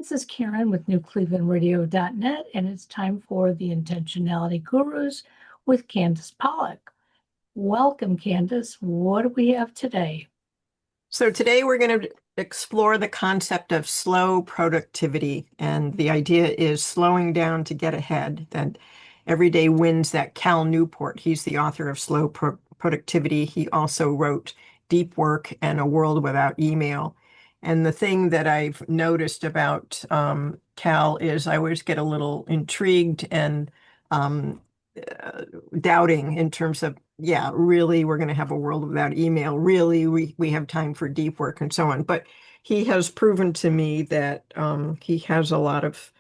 This is Karen with newclevelandradio.net, and it's time for the Intentionality Gurus with Candace Pollock. Welcome, Candace. What do we have today? So today we're going to explore the concept of slow productivity. And the idea is slowing down to get ahead. That every day wins that Cal Newport. He's the author of Slow Productivity. He also wrote Deep Work and A World Without Email. And the thing that I've noticed about Cal is I always get a little intrigued and um, doubting in terms of, yeah, really, we're going to have a world without email. Really, we have time for deep work and so on. But he has proven to me that he has a lot of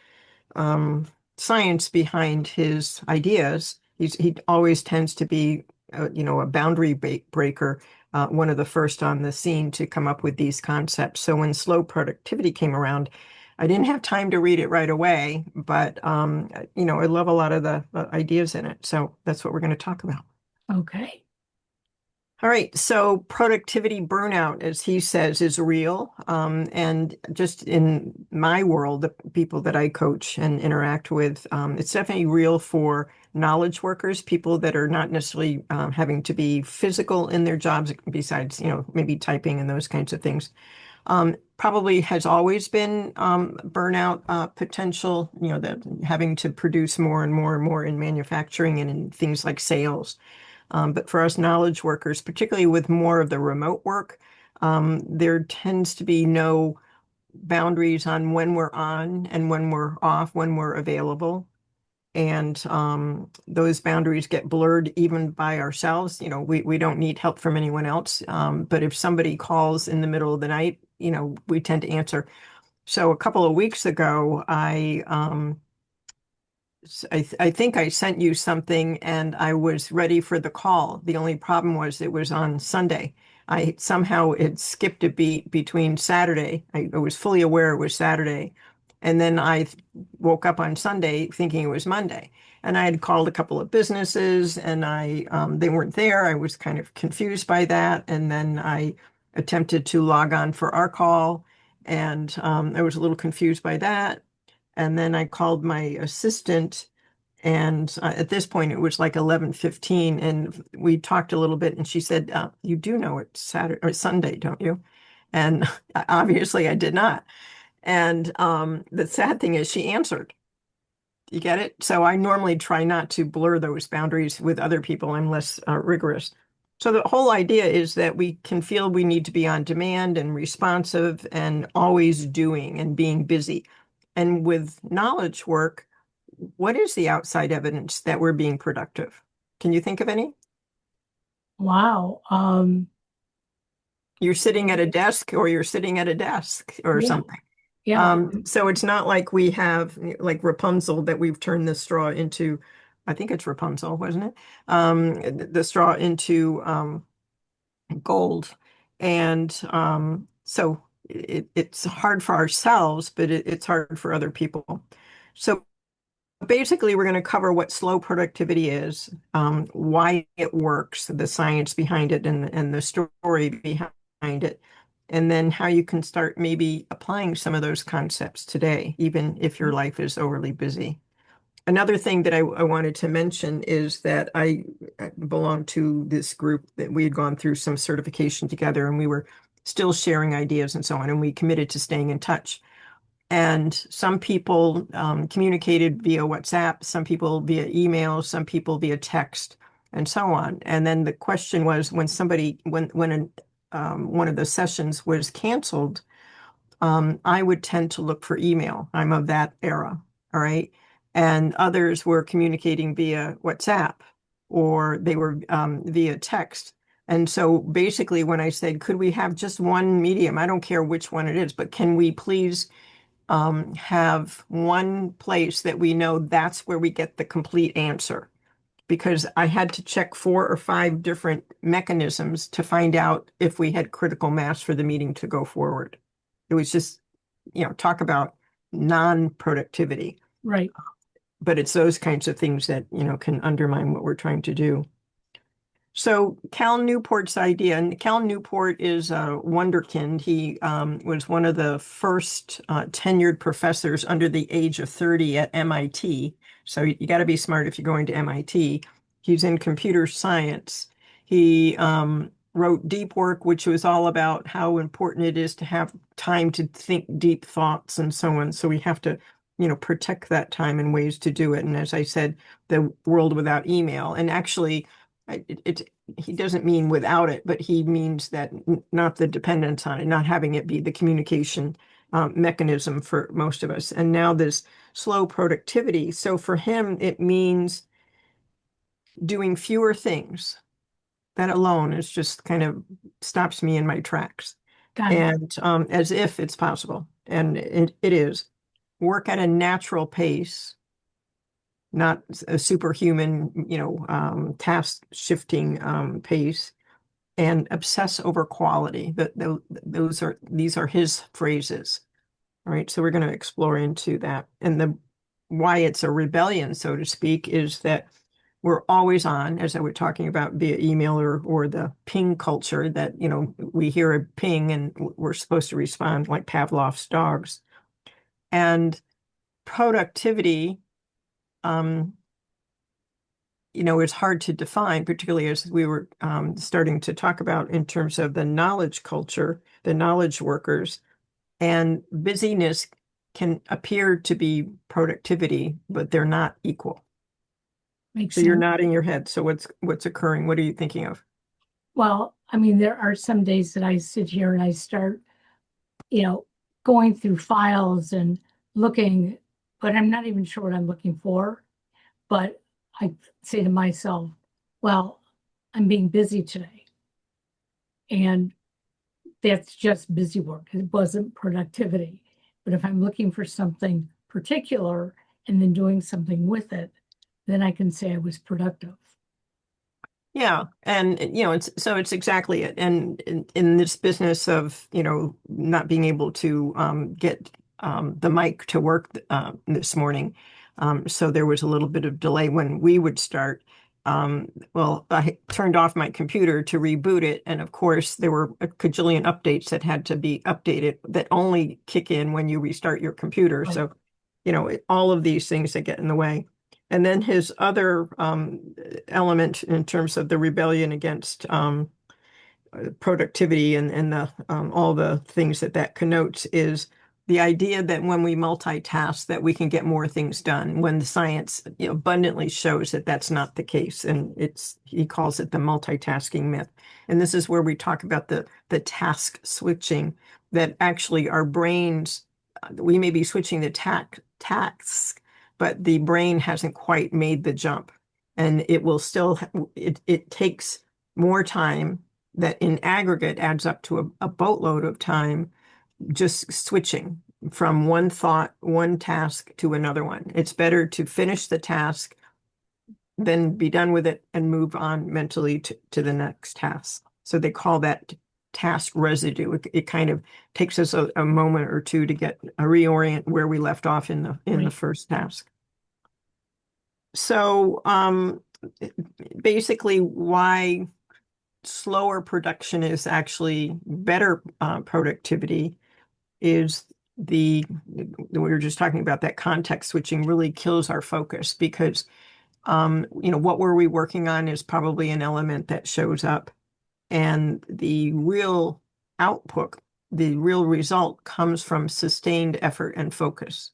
science behind his ideas. He always tends to be, a boundary breaker, one of the first on the scene to come up with these concepts. So when slow productivity came around, I didn't have time to read it right away, but I love a lot of the ideas in it. So that's what we're going to talk about. Okay. All right, so productivity burnout, as he says, is real. And just in my world, the people that I coach and interact with, it's definitely real for knowledge workers, people that are not necessarily having to be physical in their jobs, besides, maybe typing and those kinds of things. Probably has always been burnout potential, that having to produce more and more and more in manufacturing and in things like sales. But for us knowledge workers, particularly with more of the remote work, there tends to be no boundaries on when we're on and when we're off, when we're available. And those boundaries get blurred even by ourselves. We don't need help from anyone else. But if somebody calls in the middle of the night, we tend to answer. So a couple of weeks ago, I think I sent you something and I was ready for the call. The only problem was it was on Sunday. I somehow it skipped a beat between Saturday. I was fully aware it was Saturday. And then I woke up on Sunday thinking it was Monday. And I had called a couple of businesses and they weren't there. I was kind of confused by that. And then I attempted to log on for our call and I was a little confused by that. And then I called my assistant, and at this point it was like 11:15, and we talked a little bit, and she said, "You do know it's Saturday or Sunday, don't you?" And obviously I did not. And the sad thing is she answered. You get it? So I normally try not to blur those boundaries with other people. I'm less rigorous. So the whole idea is that we can feel we need to be on demand and responsive and always doing and being busy. And with knowledge work, what is the outside evidence that we're being productive? Can you think of any? Wow. You're sitting at a desk or you're sitting at a desk or Yeah. something. Yeah. So it's not like we have like Rapunzel that we've turned the straw into, I think it's Rapunzel, wasn't it? The straw into gold. And so it's hard for ourselves, but it's hard for other people. So basically, we're going to cover what slow productivity is, why it works, the science behind it, and the story behind it, and then how you can start maybe applying some of those concepts today, even if your life is overly busy. Another thing that I wanted to mention is that I belong to this group that we had gone through some certification together, and we were still sharing ideas and so on, and we committed to staying in touch. And some people communicated via WhatsApp, some people via email, some people via text, and so on. And then the question was when one of the sessions was canceled, I would tend to look for email. I'm of that era, all right? And others were communicating via WhatsApp or they were via text. And so basically, when I said, could we have just one medium? I don't care which one it is, but can we please have one place that we know that's where we get the complete answer? Because I had to check 4 or 5 different mechanisms to find out if we had critical mass for the meeting to go forward. It was just, talk about non-productivity. Right. But it's those kinds of things that, can undermine what we're trying to do. So Cal Newport's idea, and Cal Newport is a wonderkind. He was one of the first tenured professors under the age of 30 at MIT. So you got to be smart if you're going to MIT. He's in computer science. He wrote Deep Work, which was all about how important it is to have time to think deep thoughts and so on. So we have to, protect that time and ways to do it. And as I said, the world without email. And actually, he doesn't mean without it, but he means that not the dependence on it, not having it be the communication mechanism for most of us. And now this slow productivity. So for him, it means doing fewer things. That alone is just kind of stops me in my tracks. Got it. And as if it's possible, and it is, work at a natural pace, not a superhuman, task shifting pace, and obsess over quality. These are his phrases. All right, so we're going to explore into that. And the why it's a rebellion, so to speak, is that we're always on, as I was talking about via email or the ping culture that, we hear a ping and we're supposed to respond like Pavlov's dogs. And productivity, um, is hard to define, particularly as we were starting to talk about in terms of the knowledge culture, the knowledge workers, and busyness can appear to be productivity, but they're not equal. Makes So you're sense. nodding your head. So what's occurring? What are you thinking of? Well, I mean, there are some days that I sit here and I start, you know, going through files and looking, but I'm not even sure what I'm looking for. But I say to myself, well, I'm being busy today. And that's just busy work. It wasn't productivity. But if I'm looking for something particular and then doing something with it, then I can say I was productive. Yeah, and it's exactly it. And in this business of not being able to get the mic to work this morning, so there was a little bit of delay when we would start. Well, I turned off my computer to reboot it, and of course there were a cajillion updates that had to be updated that only kick in when you restart your computer. Right. So, all of these things that get in the way. And then his other element in terms of the rebellion against productivity and the all the things that connotes is the idea that when we multitask that we can get more things done when the science abundantly shows that that's not the case. And he calls it the multitasking myth. And this is where we talk about the task switching, that actually our brains, we may be switching the task, but the brain hasn't quite made the jump. And it will still, it takes more time that in aggregate adds up to a boatload of time just switching from one thought, one task to another one. It's better to finish the task, then be done with it and move on mentally to the next task. So they call that task residue. It kind of takes us a moment or two to get a reorient where we left off in the Right. first task. So basically why slower production is actually better productivity is we were just talking about that context switching really kills our focus because what were we working on is probably an element that shows up, and the real output, the real result comes from sustained effort and focus.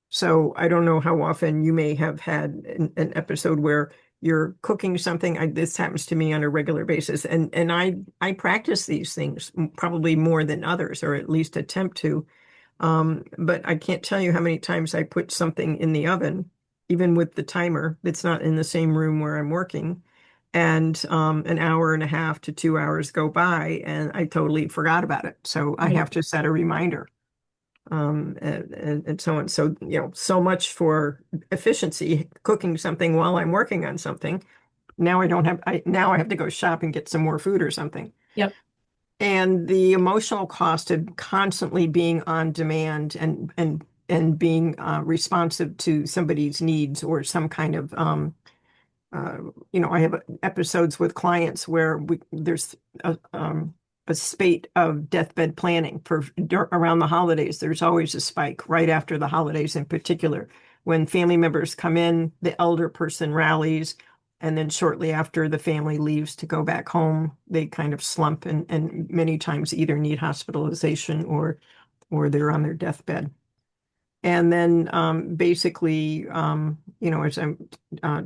So I don't know how often you may have had an episode where you're cooking something. This happens to me on a regular basis, and I practice these things probably more than others, or at least attempt to. But I can't tell you how many times I put something in the oven, even with the timer that's not in the same room where I'm working. And an hour and a half to 2 hours go by, and I totally forgot about it. So I Right. have to set a reminder, and so on. So, so much for efficiency, cooking something while I'm working on something. Now now I have to go shop and get some more food or something. Yep. And the emotional cost of constantly being on demand and being responsive to somebody's needs or some kind of uh, I have episodes with clients where there's a spate of deathbed planning around the holidays. There's always a spike right after the holidays in particular. When family members come in, the elder person rallies, and then shortly after the family leaves to go back home, they kind of slump and many times either need hospitalization or they're on their deathbed. And then basically, as I'm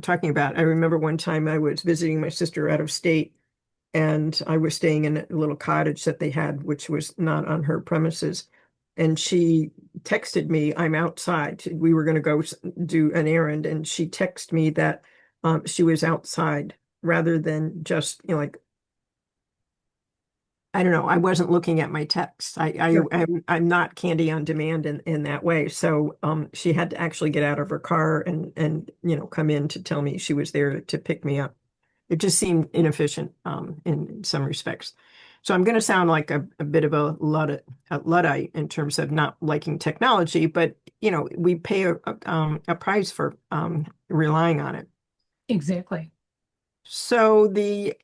talking about, I remember one time I was visiting my sister out of state, and I was staying in a little cottage that they had, which was not on her premises. And she texted me, I'm outside. We were going to go do an errand, and she texted me that she was outside rather than just, like, I don't know. I wasn't looking at my text. Sure. I'm not Candy on demand in that way. So she had to actually get out of her car and come in to tell me she was there to pick me up. It just seemed inefficient in some respects. So I'm going to sound like a bit of a Luddite in terms of not liking technology, but we pay a price for relying on it. Exactly. So the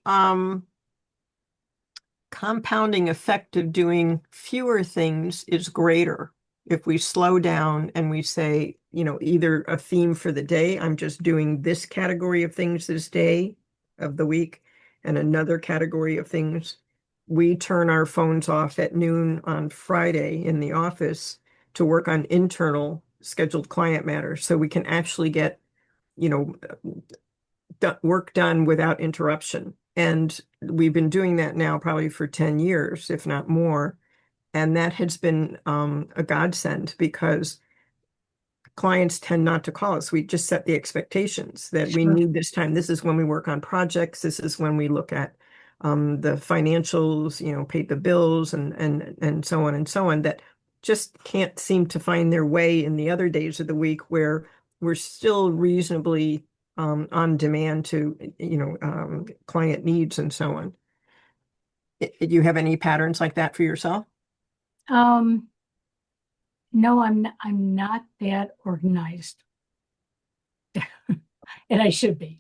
compounding effect of doing fewer things is greater. If we slow down and we say, either a theme for the day, I'm just doing this category of things this day of the week, and another category of things. We turn our phones off at noon on Friday in the office to work on internal scheduled client matters so we can actually get, you know, work done without interruption. And we've been doing that now probably for 10 years, if not more. And that has been a godsend because clients tend not to call us. We just set the expectations that we Sure. need this time. This is when we work on projects. This is when we look at the financials, pay the bills and so on and so on, that just can't seem to find their way in the other days of the week where we're still reasonably on demand to, client needs and so on. Do you have any patterns like that for yourself? Um, no, I'm not that organized, and I should be.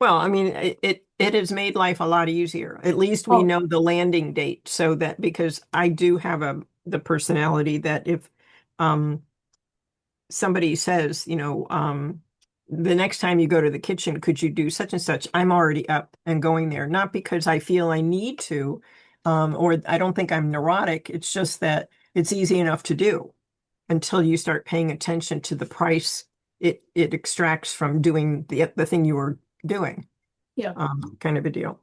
Well, I mean, it has made life a lot easier. At least we Oh, know the landing date, so that because I do have the personality that if um somebody says, the next time you go to the kitchen, could you do such and such? I'm already up and going there, not because I feel I need to, or I don't think I'm neurotic. It's just that it's easy enough to do until you start paying attention to the price it extracts from doing the thing you were doing, yeah, kind of a deal.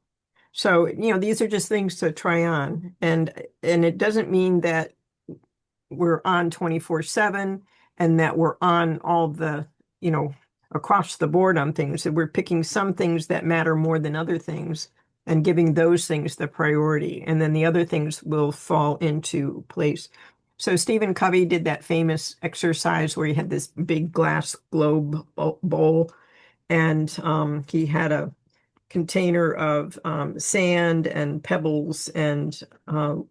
So, these are just things to try on. And it doesn't mean that we're on 24/7 and that we're on all you know, across the board on things. That we're picking some things that matter more than other things and giving those things the priority. And then the other things will fall into place. So Stephen Covey did that famous exercise where he had this big glass globe bowl, and he had a container of sand and pebbles and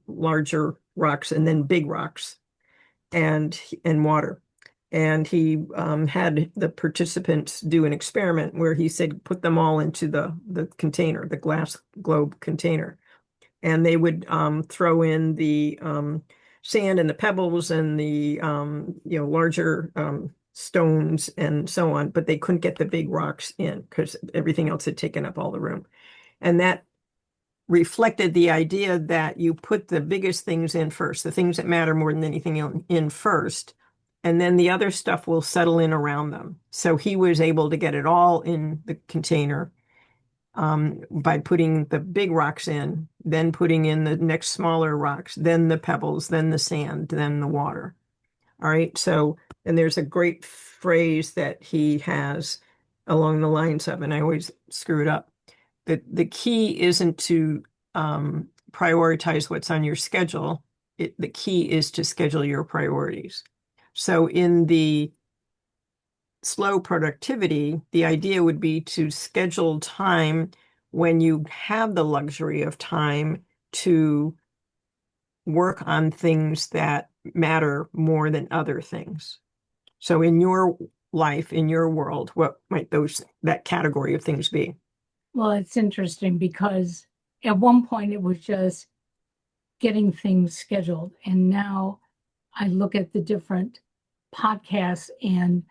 larger rocks and then big rocks and water. And he had the participants do an experiment where he said, put them all into the container, the glass globe container. And they would throw in the sand and the pebbles and the larger stones and so on, but they couldn't get the big rocks in because everything else had taken up all the room. And that reflected the idea that you put the biggest things in first, the things that matter more than anything in first, and then the other stuff will settle in around them. So he was able to get it all in the container by putting the big rocks in, then putting in the next smaller rocks, then the pebbles, then the sand, then the water. All right. So, and there's a great phrase that he has along the lines of, and I always screw it up. The key isn't to prioritize what's on your schedule. The key is to schedule your priorities. So in the slow productivity, the idea would be to schedule time when you have the luxury of time to work on things that matter more than other things. So in your life, in your world, what might that category of things be? Well, it's interesting because at one point it was just getting things scheduled. And now I look at the different podcasts and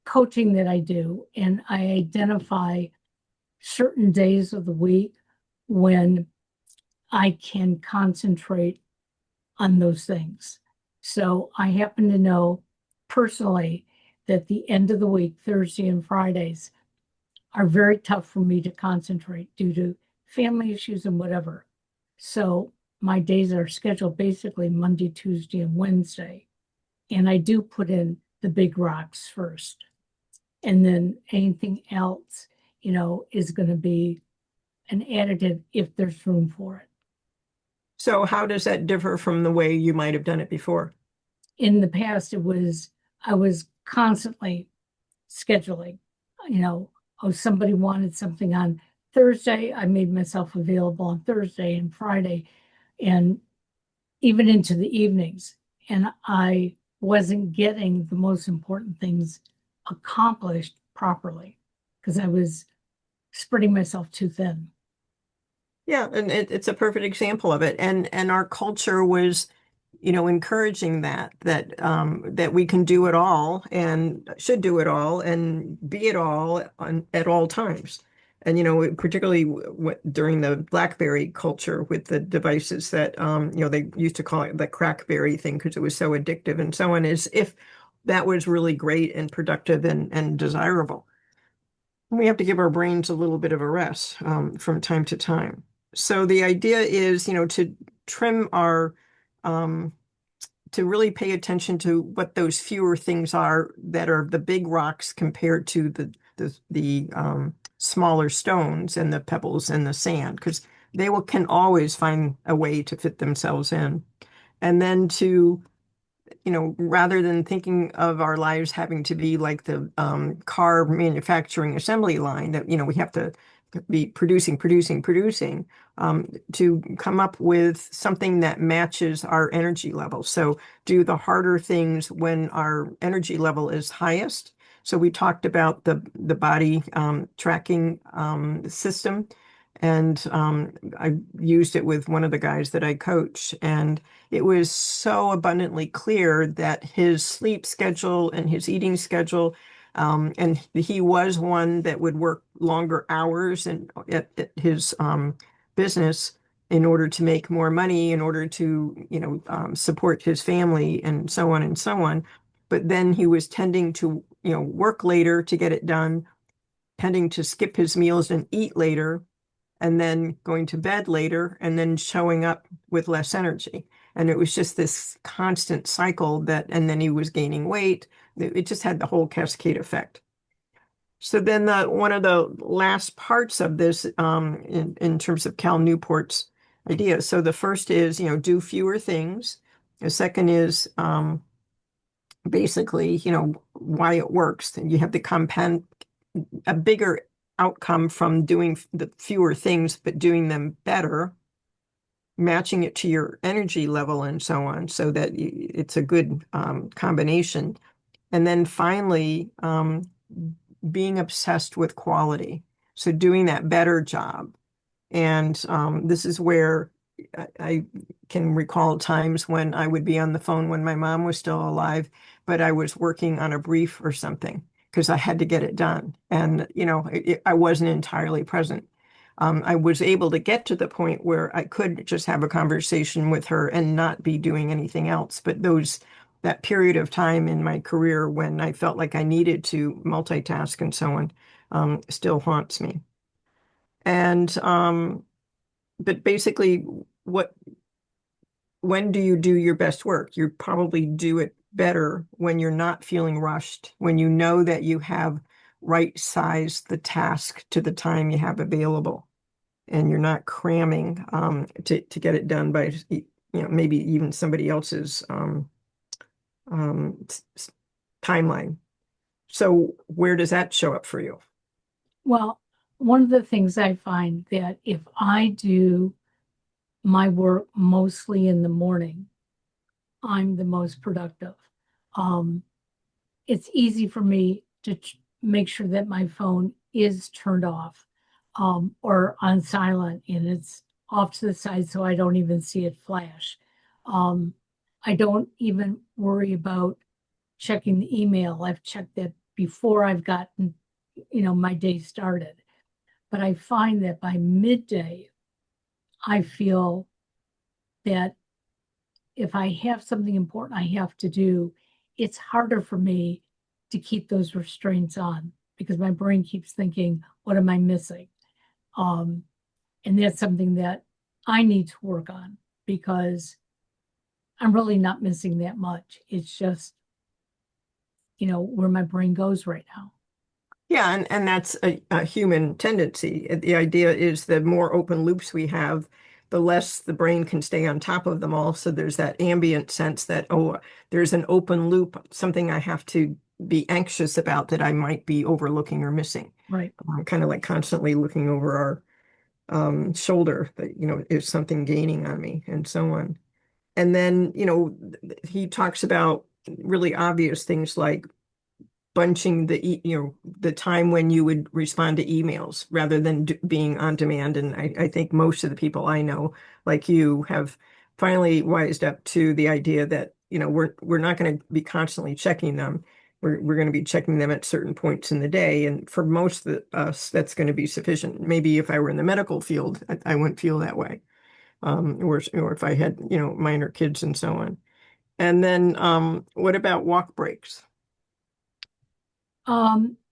coaching that I do, and I identify certain days of the week when I can concentrate on those things. So I happen to know personally that the end of the week, Thursday and Fridays, are very tough for me to concentrate due to family issues and whatever. So my days are scheduled basically Monday, Tuesday, and Wednesday. And I do put in the big rocks first. And then anything else, is going to be an additive if there's room for it. So how does that differ from the way you might have done it before? In the past, I was constantly scheduling, oh, somebody wanted something on Thursday. I made myself available on Thursday and Friday and even into the evenings. And I wasn't getting the most important things accomplished properly because I was spreading myself too thin. Yeah, and it's a perfect example of it. And our culture was, encouraging that we can do it all and should do it all and be it all at all times. And particularly during the BlackBerry culture with the devices that they used to call it the crackberry thing because it was so addictive and so on, as if that was really great and productive and desirable. We have to give our brains a little bit of a rest from time to time. So the idea is, to trim um, to really pay attention to what those fewer things are that are the big rocks compared to the smaller stones and the pebbles and the sand, because can always find a way to fit themselves in. And then to rather than thinking of our lives having to be like the car manufacturing assembly line that, we have to be producing, to come up with something that matches our energy level. So do the harder things when our energy level is highest. So we talked about the body tracking system. And I used it with one of the guys that I coach. And it was so abundantly clear that his sleep schedule and his eating schedule, and he was one that would work longer hours and at his business in order to make more money, in order to, support his family and so on and so on. But then he was tending to, work later to get it done, tending to skip his meals and eat later and then going to bed later and then showing up with less energy. And it was just this constant cycle and then he was gaining weight. It just had the whole cascade effect. So then one of the last parts of this in terms of Cal Newport's idea. So the first is, do fewer things. The second is basically, why it works. And you have the compound, a bigger outcome from doing the fewer things, but doing them better, matching it to your energy level and so on, so that it's a good combination. And then finally, being obsessed with quality. So doing that better job. And this is where I can recall times when I would be on the phone when my mom was still alive, but I was working on a brief or something because I had to get it done. And, I wasn't entirely present. I was able to get to the point where I could just have a conversation with her and not be doing anything else. But that period of time in my career when I felt like I needed to multitask and so on, still haunts me. And but basically, when do you do your best work? You probably do it better when you're not feeling rushed, when you know that you have right-sized the task to the time you have available, and you're not cramming to get it done by maybe even somebody else's um, timeline. So where does that show up for you? Well, one of the things I find that if I do my work mostly in the morning, I'm the most productive. Um, it's easy for me to make sure that my phone is turned off, or on silent, and it's off to the side so I don't even see it flash. Um, I don't even worry about checking the email. I've checked that before I've gotten, my day started. But I find that by midday, I feel that if I have something important I have to do, it's harder for me to keep those restraints on because my brain keeps thinking, what am I missing? Um, and that's something that I need to work on because I'm really not missing that much. It's just, where my brain goes right now. Yeah, and that's a human tendency. The idea is the more open loops we have, the less the brain can stay on top of them all. So there's that ambient sense that, oh, there's an open loop, something I have to be anxious about that I might be overlooking or missing. Right. Kind of like constantly looking over our shoulder that, is something gaining on me and so on. And then, he talks about really obvious things like bunching the time when you would respond to emails rather than being on demand. And I think most of the people I know, like you, have finally wised up to the idea that, we're not going to be constantly checking them. We're going to be checking them at certain points in the day. And for most of us, that's going to be sufficient. Maybe if I were in the medical field, I wouldn't feel that way. Or if I had, minor kids and so on. And then what about walk breaks?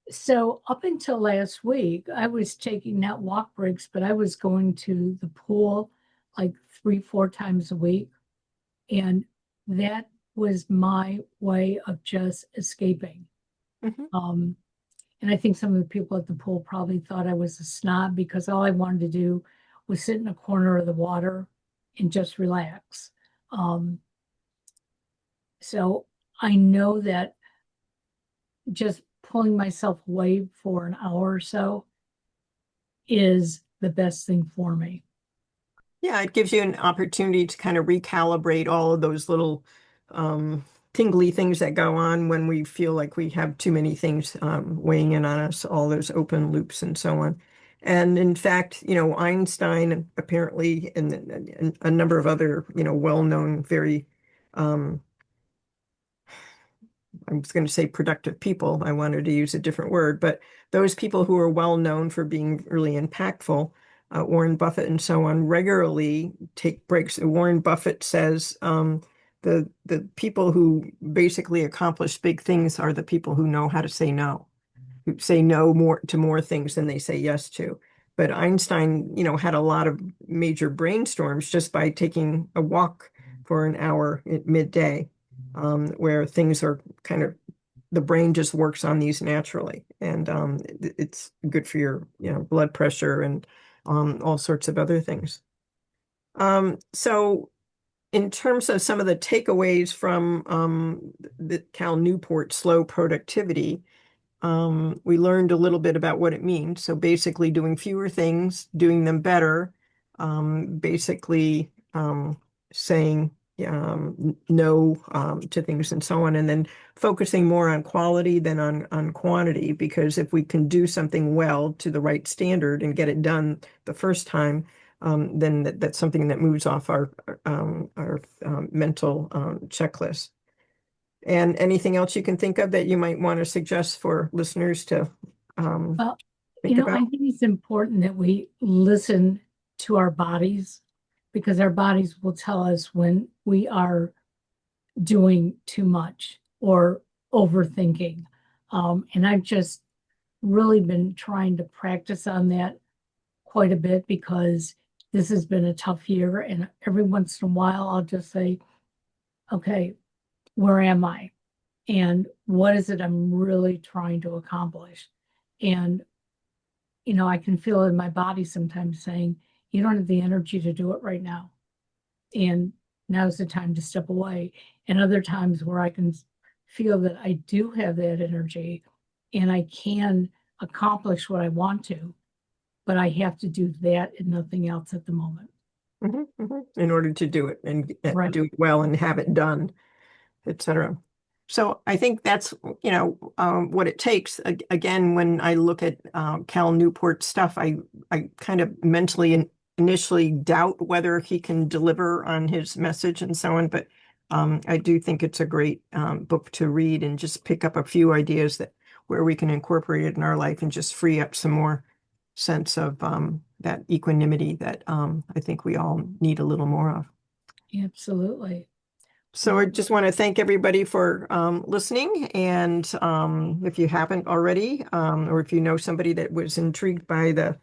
So up until last week, I was taking not walk breaks, but I was going to the pool like 3, 4 times a week. And that was my way of just escaping. Mhm. Um, and I think some of the people at the pool probably thought I was a snob because all I wanted to do was sit in a corner of the water and just relax. Um, so I know that just pulling myself away for an hour or so is the best thing for me. Yeah, it gives you an opportunity to kind of recalibrate all of those little um, tingly things that go on when we feel like we have too many things weighing in on us, all those open loops and so on. And in fact, Einstein apparently and a number of other, well-known, very um, I was going to say productive people. I wanted to use a different word, but those people who are well known for being really impactful, Warren Buffett and so on, regularly take breaks. Warren Buffett says the people who basically accomplish big things are the people who know how to say no, who say no more to more things than they say yes to. But Einstein, had a lot of major brainstorms just by taking a walk for an hour at midday, where things are kind of the brain just works on these naturally, and it's good for your blood pressure and all sorts of other things. So in terms of some of the takeaways from the Cal Newport slow productivity, we learned a little bit about what it means. So basically doing fewer things, doing them better, basically saying no to things and so on, and then focusing more on quality than on quantity, because if we can do something well to the right standard and get it done the first time, then that's something that moves off our mental checklist. And anything else you can think of that you might want to suggest for listeners to um, Well, think I about? think it's important that we listen to our bodies because our bodies will tell us when we are doing too much or overthinking. And I've just really been trying to practice on that quite a bit because this has been a tough year. And every once in a while, I'll just say, okay, where am I? And what is it I'm really trying to accomplish? And, I can feel in my body sometimes saying, you don't have the energy to do it right now. And now's the time to step away. And other times where I can feel that I do have that energy and I can accomplish what I want to, but I have to do that and nothing else at the moment. In order to do it and Right. do it well and have it done, etc. So I think that's, what it takes. Again, when I look at Cal Newport stuff, I kind of mentally initially doubt whether he can deliver on his message and so on. But I do think it's a great book to read and just pick up a few ideas that where we can incorporate it in our life and just free up some more sense of that equanimity that I think we all need a little more of. Absolutely. So I just want to thank everybody for listening. And if you haven't already, or if you know somebody that was intrigued by the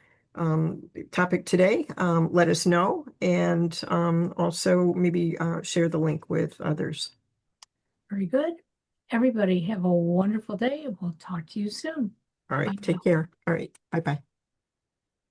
topic today, let us know. And also maybe share the link with others. Very good. Everybody have a wonderful day and we'll talk to you soon. All Bye right. now. Take care. All right. Bye-bye.